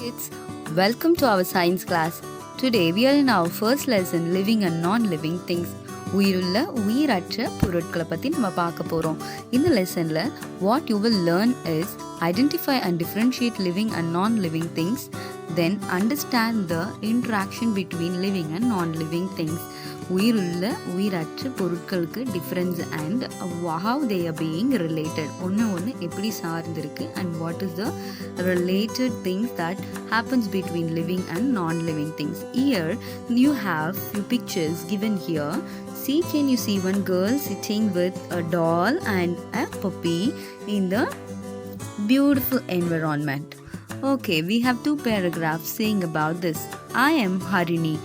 Kids, welcome to our science class. Today we are in our first lesson, living and non-living things. உயிருள்ள உயிரற்ற பொருட்களை பற்றி நம்ம பார்க்க போகிறோம். இந்த லெசனில் what you will learn is identify and differentiate living and non-living things, then understand the interaction between living and non-living things. உயிருள்ள உயிரற்ற பொருட்களுக்கு difference and how they are being related. ஒன்று எப்படி சார்ந்திருக்கு and what is the related things that happens between living and non-living things. Here you have few pictures given here. See, can you see one girl sitting with a doll and a puppy in the beautiful environment? Okay, we have two paragraphs saying about this. I am Harini.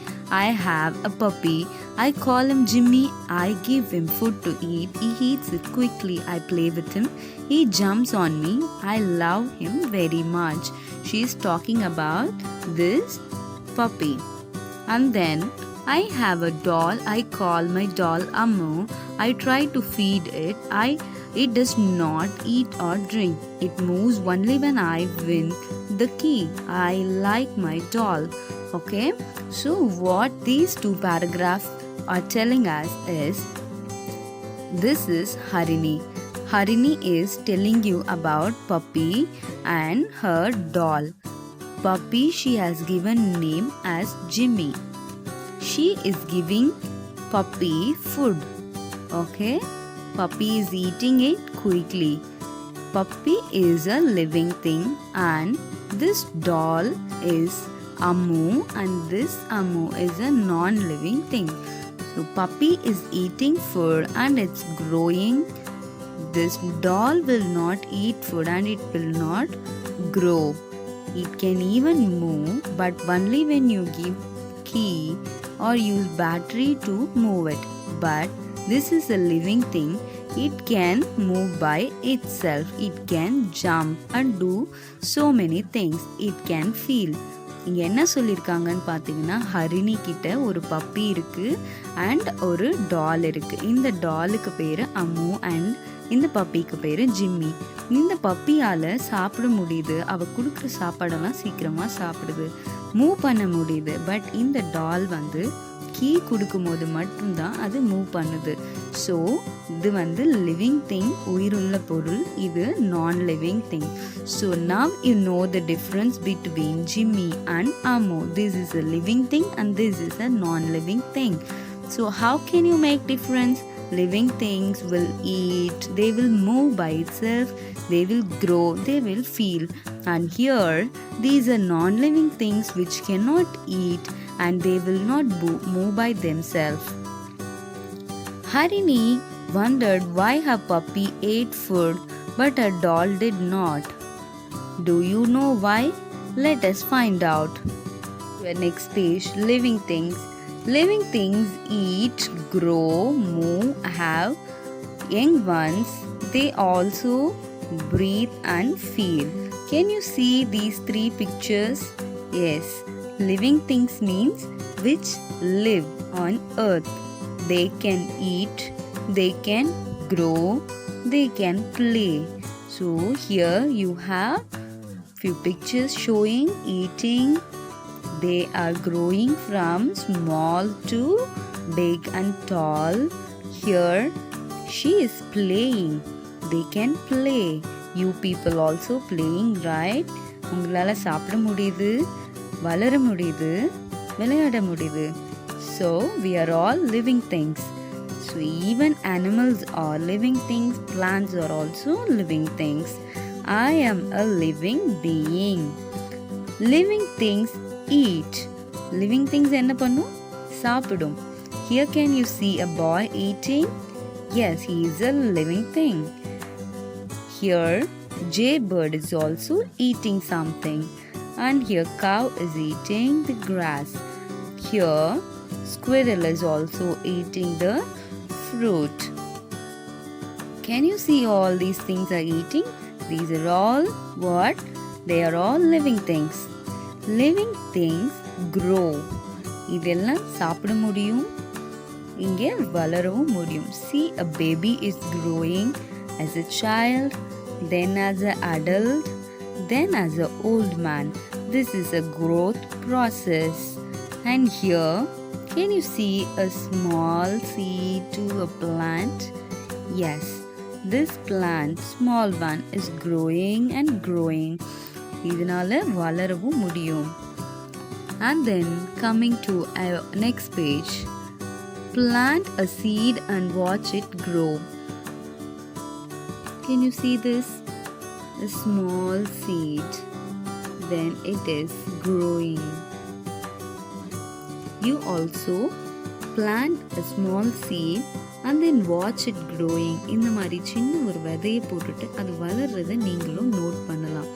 I have a puppy. I call him Jimmy. I give him food to eat. He eats it quickly. I play with him. He jumps on me. I love him very much. She is talking about this puppy. And then I have a doll. I call my doll Ammu. I try to feed it. It does not eat or drink. It moves only when I win the key. I like my doll. Okay, so what these two paragraphs are telling us is, this is Harini. Harini is telling you about puppy and her doll. Puppy she has given name as Jimmy. She is giving puppy food. Okay, puppy is eating it quickly. Puppy is a living thing and this doll is Ammu and this Ammu is a non-living thing. So puppy is eating food and it's growing. This doll will not eat food and it will not grow. It can even move, but only when you give key or use battery to move it. But this is a living thing. It can move by itself. It can jump and do so many things. It can feel. இங்கே என்ன சொல்லியிருக்காங்கன்னு பார்த்தீங்கன்னா, ஹரிணி கிட்ட ஒரு puppy இருக்குது and ஒரு டால் இருக்குது. இந்த டாலுக்கு பேர் அம்மு அண்ட் இந்த பப்பிக்கு பேர் ஜிம்மி. இந்த பப்பியால் சாப்பிட முடியுது, அவள் கொடுக்குற சாப்பாடெல்லாம் சீக்கிரமாக சாப்பிடுது, மூவ் பண்ண முடியுது. பட் இந்த டால் கீ கொடுக்கும்போது மட்டும்தான் அது மூவ் பண்ணுது. ஸோ இது லிவிங் திங், உயிருள்ள பொருள். இது non living thing. So now you know the difference between Jimmy and Ammu. This is a living thing and this is a non living thing. So how can you make difference? Living things will eat, they will move by itself, they will grow, they will feel. And here, these are non-living things which cannot eat and they will not move by themselves. Harini wondered why her puppy ate food but her doll did not. Do you know why? Let us find out. The next page, living things. Living things eat, grow, move, have young ones. They also breathe and feel. Can you see these three pictures? Yes, living things means which live on earth. They can eat, they can grow, they can play. So here you have few pictures showing eating. They are growing from small to big and tall. Here she is playing. They can play. You people also playing, right? உங்களால சாப்பிட முடியுது, வளர முடியுது, விளையாட முடியுது. So we are all living things. So even animals are living things. Plants are also living things. I am a living being. Living things eat. Living things என்ன பண்ணும்? சாப்பிடும். Here can you see a boy eating? Yes, he is a living thing. Here jaybird is also eating something. And here cow is eating the grass. Here squirrel is also eating the fruit. Can you see all these things are eating? These are all what? They are all living things. Living things grow. இதெல்லாம் சாப்பிட முடியும், இங்கே வளரவும் முடியும். See, a baby is growing as a child, then as an adult, then as an old man. This is a growth process. And here, can you see a small seed to a plant? Yes, this plant, small one, is growing and growing. இதனால வளரவும் முடியும். And then coming to our next page, plant a seed and watch it grow. Can you see this? A small seed. Then it is growing. You also plant a small seed and then watch it growing. இந்த மாதிரி சின்ன ஒரு விதையை போட்டுட்டு அது வளர்றதை நீங்களும் note பண்ணலாம்.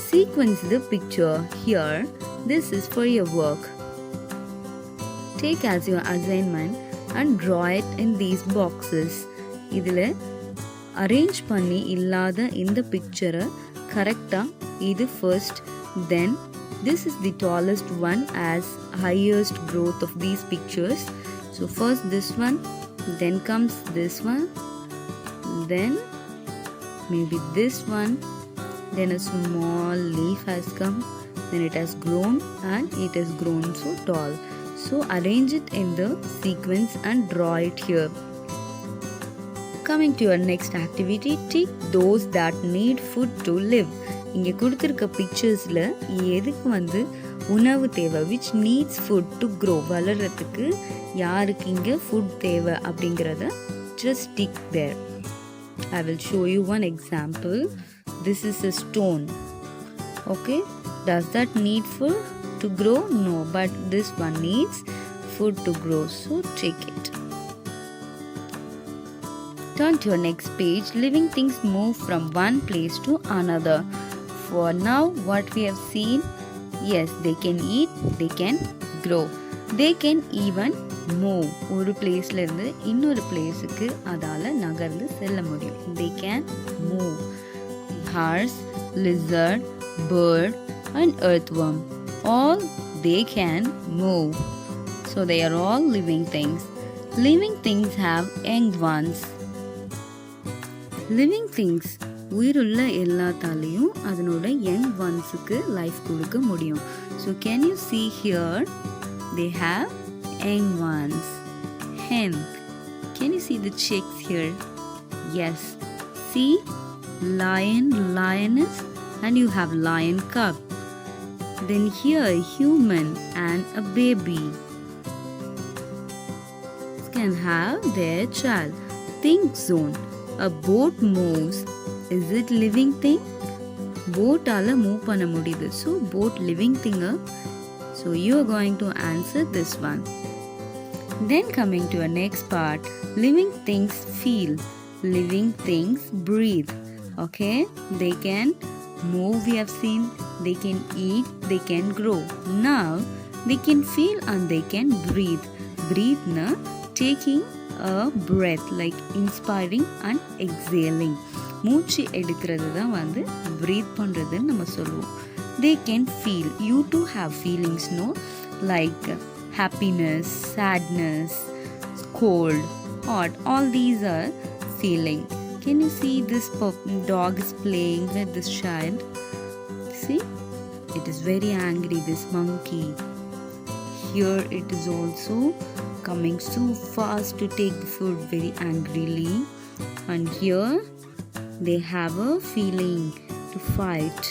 Sequence the picture here. This is for your work. Take as your assignment and draw it in these boxes. இதில் அரேஞ்ச் பண்ணி இல்லாத இந்த பிக்சரை கரெக்டாக இது first, then this is the tallest one as highest growth of these pictures. So first this one, then comes this one, then maybe this one, then a small leaf has come, then it has grown and it has grown so tall. So arrange it in the sequence and draw it here. Coming to your next activity, tick those that need food to live. இங்கே கொடுத்துருக்க பிக்சர்ஸில் எதுக்கு உணவு தேவை, which needs food to grow, வளர்கிறதுக்கு யாருக்கு இங்கே food தேவை அப்படிங்கிறத just tick there. I will show you one example. This is a stone. Okay, does that need food to grow? No, but this one needs food to grow, so check it. Turn to your next page. Living things move from one place to another. For now, what we have seen, yes, they can eat, they can grow, they can even move. ஒரு பிளேஸ்ல இருந்து இன்னொரு பிளேஸுக்கு அதால நகர்ந்து செல்ல முடியும். They can move. Horse, lizard, bird and earthworm, all they can move. So they are all living things. Living things have young ones. Living things உயிருள்ள எல்லாத்தாலையும் அதனோட யங் ஒன்ஸுக்கு லைஃப் கொடுக்க முடியும். So can you see here they have young ones. Hen, can you see the chicks here? Yes, see lion, lioness and you have lion cub. Then here human and a baby can have their child. Think zone. A boat moves. Is it living thing? Boat ala move panna mudiyudhu. So boat living thing. So you are going to answer this one. Then coming to our next part, living things feel, living things breathe. Okay, they can move, we have seen, they can eat, they can grow. Now they can feel and they can breathe. Breathe na taking a breath, like inspiring and exhaling. மூச்சு எடுக்கிறது தான் breathe பண்ணுறதுன்னு நம்ம சொல்லுவோம். They can feel. You too have feelings, no? Like happiness, sadness, cold, hot. All these are feeling. Can you see this dog is playing with this child? See? It is very angry, this monkey. Here it is also coming so fast to take the food very angrily. And here they have a feeling to fight.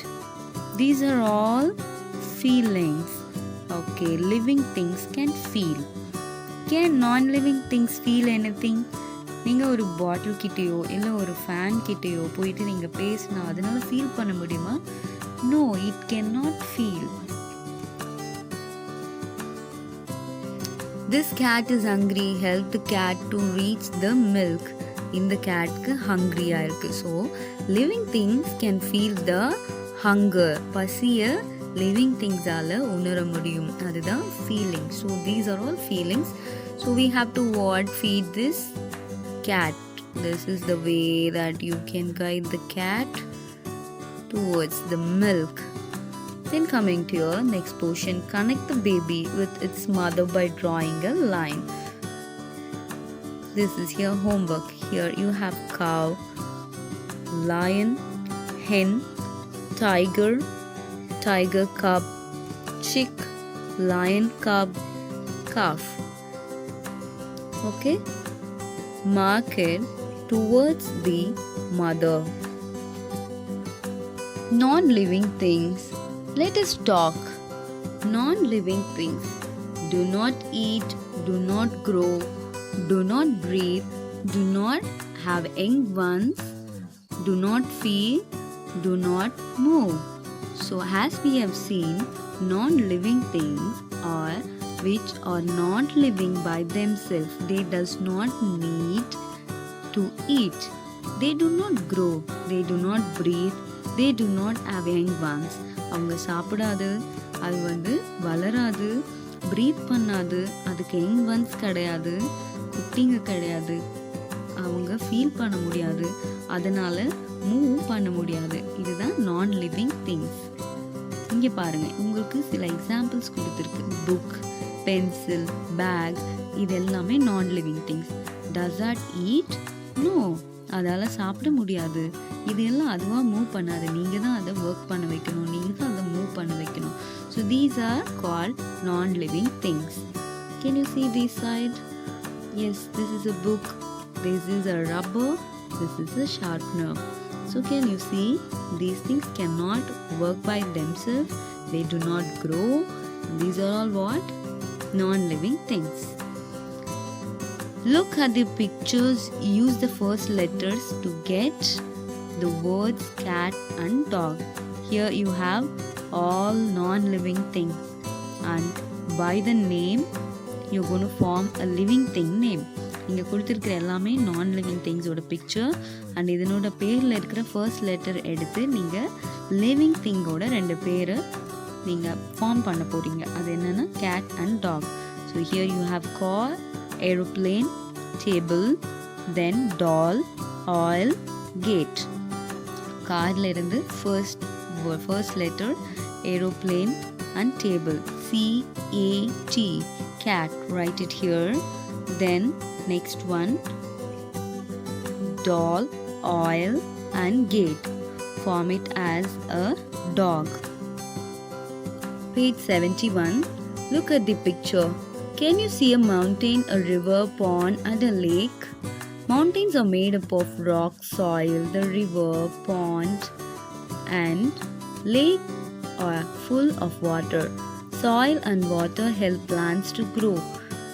These are all feelings. Okay, living things can feel. Can non-living things feel anything? நீங்கள் ஒரு பாட்டில் கிட்டேயோ இல்லை ஒரு fan கிட்டேயோ போயிட்டு நீங்கள் பேசினா அதனால feel பண்ண முடியுமா? No, it cannot feel. This cat is hungry. Help the cat to reach the milk. இந்த கேட்க்கு ஹங்க்ரியா இருக்கு. So living things can feel the hunger. பசியை லிவிங் திங்ஸால் உணர முடியும். அதுதான் feeling. So these are all feelings. So we have to feed this cat. This is the way that you can guide the cat towards the milk. Then coming to your next portion, connect the baby with its mother by drawing a line. This is your homework. Here you have cow, lion, hen, tiger, tiger cub, chick, lion cub, calf. Okay, mark it towards the mother. Non-living things. Let us talk. Non-living things do not eat, do not grow, do not breathe, do not have young ones, do not feel, do not move. So as we have seen, non-living things are which are not living by themselves. They does not need to eat. They do not grow. They do not breathe. They do not have young ones. அவங்க சாப்பிடாது, அது வளராது, breath பண்ணாது, அதுக்கு young once கிடையாது, குட்டிங்க கிடையாது, அவங்க ஃபீல் பண்ண முடியாது, அதனால மூவ் பண்ண முடியாது. இதுதான் நான் லிவிங் திங்ஸ். இங்கே பாருங்க, உங்களுக்கு சில எக்ஸாம்பிள்ஸ் கொடுத்துருக்கு. புக், பென்சில், பேக், இது எல்லாமே non living things. Does that eat? No, அதால் சாப்பிட முடியாது. இது எல்லாம் அதுவாக மூவ் பண்ணாது, நீங்கள் தான் அதை ஒர்க் பண்ண வைக்கணும், நீங்கள் தான் அதை மூவ் பண்ண வைக்கணும். ஸோ தீஸ் ஆர் கால்ட் நான் living things. Can you see this side? Yes, this is a book, this is a rubber, this is a sharpener. So can you see, these things cannot work by themselves, they do not grow. These are all what? Non-living things. Look at the pictures. Use the first letters to get the words cat and dog. Here you have all non-living things, and by the name you're going to form a living thing name. இங்கே கொடுத்துருக்கிற எல்லாமே non living திங்ஸோட picture, and இதனோட பேரில் இருக்கிற first letter எடுத்து நீங்கள் living திங்கோட 2 பேரை நீங்கள் ஃபார்ம் பண்ண போகிறீங்க. அது என்னென்னா cat and dog. So here you have car, aeroplane, table, then doll, oil, gate. கார்ல இருந்து first letter aeroplane and table, CAT, cat, write it here. Then next one, doll, oil and gate, form it as a dog. Page 71. Look at the picture. Can you see a mountain, a river, pond and a lake? Mountains are made up of rock, soil. The river, pond and lake are full of water. Soil and water help plants to grow.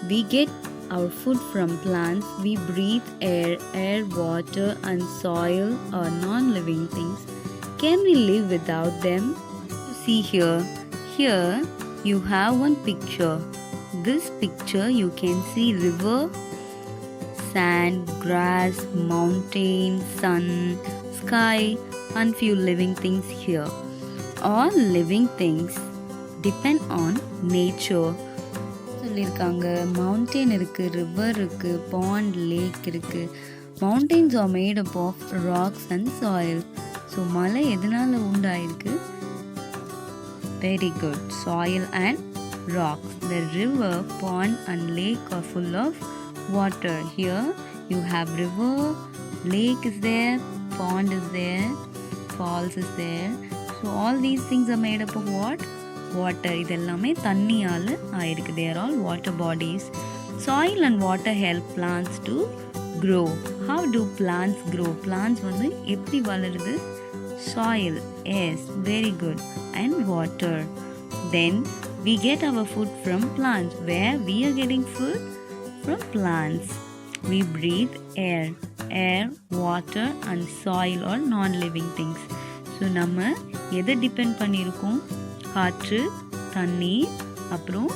We get our food from plants. We breathe air. Air, water and soil are non-living things. Can we live without them? See here. Here you have one picture. This picture you can see river, sand, grass, mountain, sun, sky and few living things here. All living things depend on nature. சொல்லியிருக்காங்க, mountain இருக்குது, river இருக்குது, pond, lake இருக்குது. Mountains are made up of rocks and soil. So மலை எதனால் உண்டாயிருக்கு? Very good, soil and rocks. The river, pond and lake are full of water. Here you have river, lake is there, pond is there, falls is there. So all these things are made up of what? Water. இதெல்லாமே தண்ணியால ஆயிருக்கு. They are all water bodies. Soil and water help plants to grow. How do plants grow? Plants எப்படி வளருது? Soil. Yes, very good. And water. Then we get our food from plants. Where we are getting food? From plants. We breathe air. Air, water and soil are non-living things. So நம்ம எதை depend பண்ணியிருக்கோம்? காற்று, தண்ணீர், அப்புறம்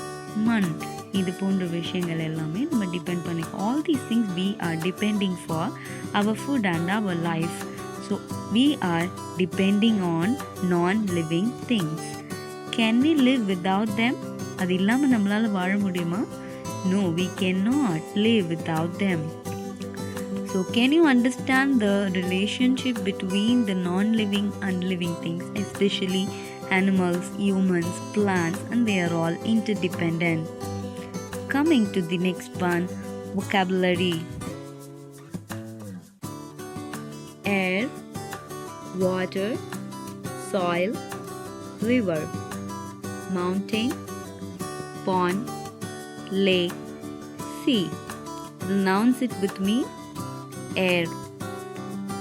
மண், இது போன்ற விஷயங்கள் எல்லாமே நம்ம depend பண்ணிக்கோம். All these things we are depending for our food and our life. So we are depending on non-living things. Can we live without them? அது இல்லாமல் நம்மளால் வாழ முடியுமா? No, we cannot live without them. So can you understand the relationship between the non-living and living things, especially animals, humans, plants, and they are all interdependent. Coming to the next one, vocabulary. Air, water, soil, river, mountain, pond, lake, sea. Pronounce it with me. Air,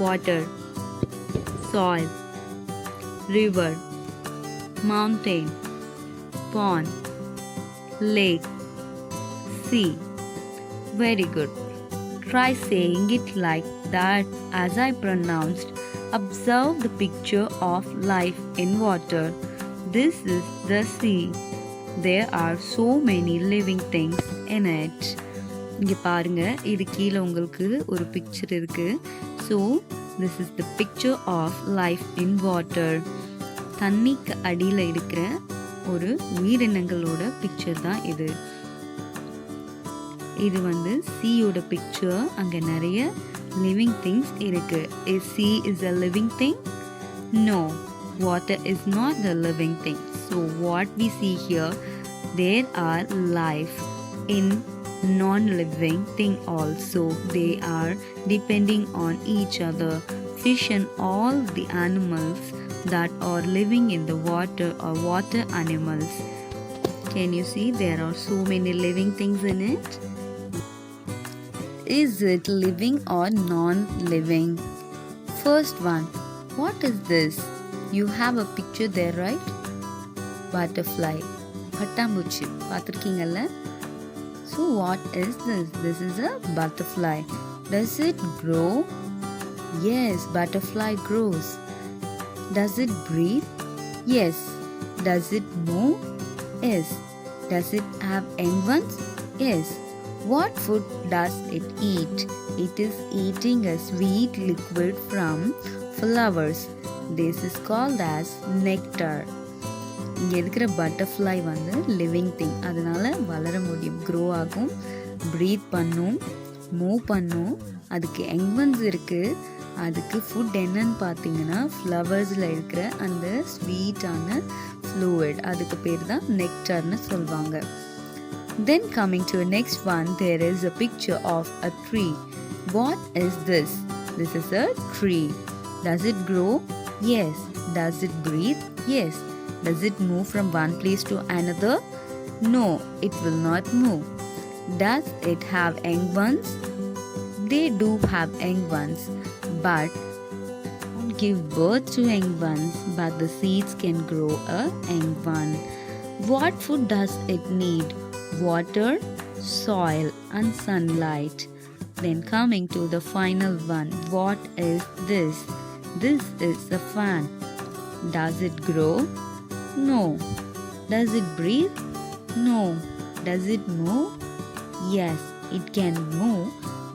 water, soil, river, mountain, pond, lake, sea. Very good. Try saying it like that as I pronounced. Observe the picture of life in water. This is the sea. There are so many living things in it. இங்கே பாருங்க, இது கீழே உங்களுக்கு ஒரு picture இருக்கு. So this is the picture of life in water. தண்ணிக்கு அடியில் இருக்கிற ஒரு உயிரினங்களோட பிக்சர் தான் இது. இது வந்து சீயோட பிக்சர். அங்கே நிறைய லிவிங் திங்ஸ் இருக்கு. Is sea is a living thing? No, water is not the living thing. So what we see here, there are life in non-living thing also. They are depending on each other. Fish and all the animals that are living in the water are water animals. Can you see there are so many living things in it? Is it living or non-living? First one, what is this? You have a picture there, right? Butterfly. பட்டாம்பூச்சி பார்த்துருக்கீங்கல்ல? So what is this? This is a butterfly. Does it grow? Yes, butterfly grows. Does it breathe? Yes. Does it move? Yes. Does it have young ones? Yes. What food does it eat? It is eating a sweet liquid from flowers. This is called as nectar. இங்கே இருக்கிற butterfly வந்து living thing. அதனால வளர முடியும், grow ஆகும், breath பண்ணும், move பண்ணும். அதுக்கு எங்வன்ஸ் இருக்குது. அதுக்கு ஃபுட் என்னன்னு பார்த்தீங்கன்னா ஃப்ளவர்ஸில் இருக்கிற அந்த ஸ்வீட்டான ஃப்ளூயிட், அதுக்கு பேர் தான் நெக்டர்னு சொல்லுவாங்க. Then coming to the next one, there is a picture of a tree. What is this? This is a tree. Does it grow? Yes. Does it breathe? Yes. Does it move from one place to another? No, it will not move. Does it have young ones? They do have young ones, but don't give birth to young ones, but the seeds can grow a young one. What food does it need? Water, soil and sunlight. Then coming to the final one, what is this? This is a fan. Does it grow? No. Does it breathe? No. Does it move? Yes, it can move,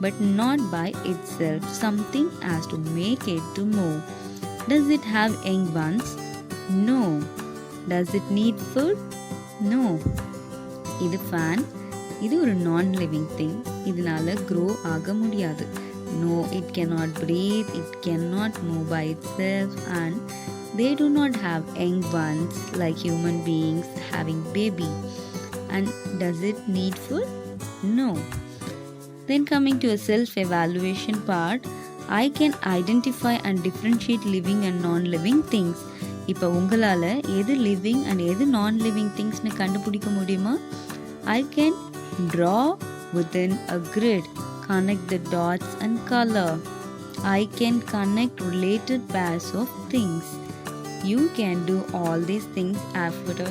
but not by itself. Something has to make it to move. Does it have young ones? No. Does it need food? No. இது fan. இது ஒரு நான் living thing. இதனால grow ஆக முடியாது. No, it cannot breathe, it cannot move by itself, and they do not have young ones like human beings having baby. And does it need food? No. Then coming to a self-evaluation part, I can identify and differentiate living and non-living things. இப்போ உங்களால் எது living and எது நான் living திங்ஸ்னு கண்டுபிடிக்க முடியுமா? I can draw within a grid, connect the dots and color. I can connect related pairs of things. You can do all these things after